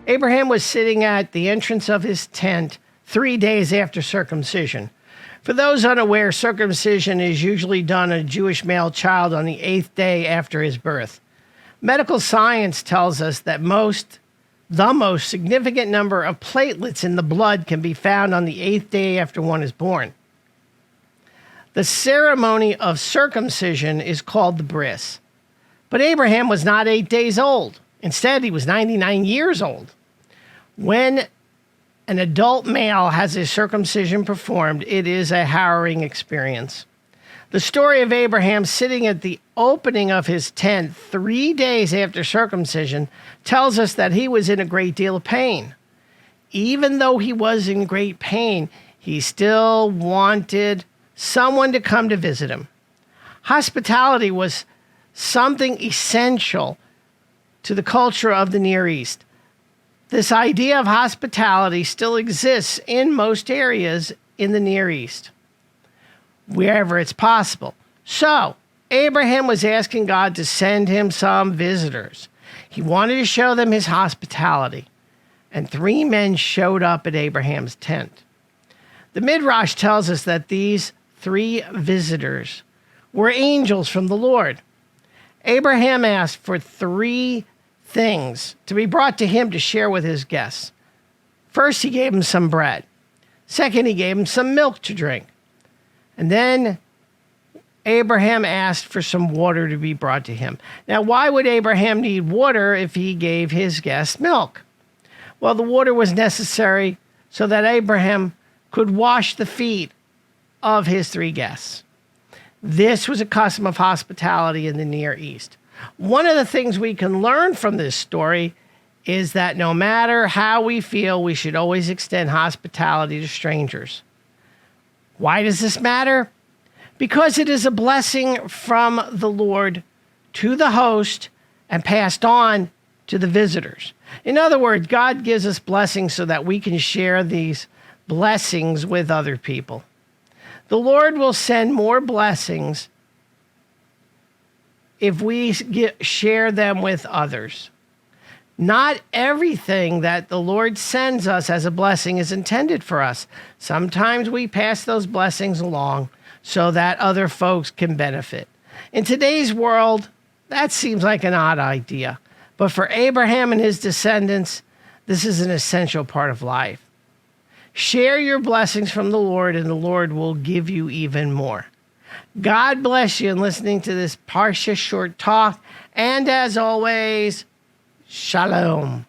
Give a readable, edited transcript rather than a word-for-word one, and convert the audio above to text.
Abraham was sitting at the entrance of his tent 3 days after circumcision. For those unaware, circumcision is usually done on a Jewish male child on the 8th day after his birth. Medical science tells us that the most significant number of platelets in the blood can be found on the 8th day after one is born. The ceremony of circumcision is called the bris. But Abraham was not 8 days old. Instead, he was 99 years old. When an adult male has his circumcision performed, it is a harrowing experience. The story of Abraham sitting at the opening of his tent 3 days after circumcision tells us that he was in a great deal of pain. Even though he was in great pain, he still wanted someone to come to visit him. Hospitality was something essential to the culture of the Near East. This idea of hospitality still exists in most areas in the Near East, wherever it's possible. So, Abraham was asking God to send him some visitors. He wanted to show them his hospitality. And 3 men showed up at Abraham's tent. The Midrash tells us that these 3 visitors were angels from the Lord. Abraham asked for 3 things to be brought to him to share with his guests. First, he gave him some bread. Second, he gave him some milk to drink. And then Abraham asked for some water to be brought to him. Now, why would Abraham need water if he gave his guests milk? Well, the water was necessary so that Abraham could wash the feet of his 3 guests. This was a custom of hospitality in the Near East. One of the things we can learn from this story is that no matter how we feel, we should always extend hospitality to strangers. Why does this matter? Because it is a blessing from the Lord to the host and passed on to the visitors. In other words, God gives us blessings so that we can share these blessings with other people. The Lord will send more blessings if we share them with others. Not everything that the Lord sends us as a blessing is intended for us. Sometimes we pass those blessings along so that other folks can benefit. In today's world, that seems like an odd idea. But for Abraham and his descendants, this is an essential part of life. Share your blessings from the Lord, and the Lord will give you even more. God bless you in listening to this Parsha short talk. And as always, Shalom.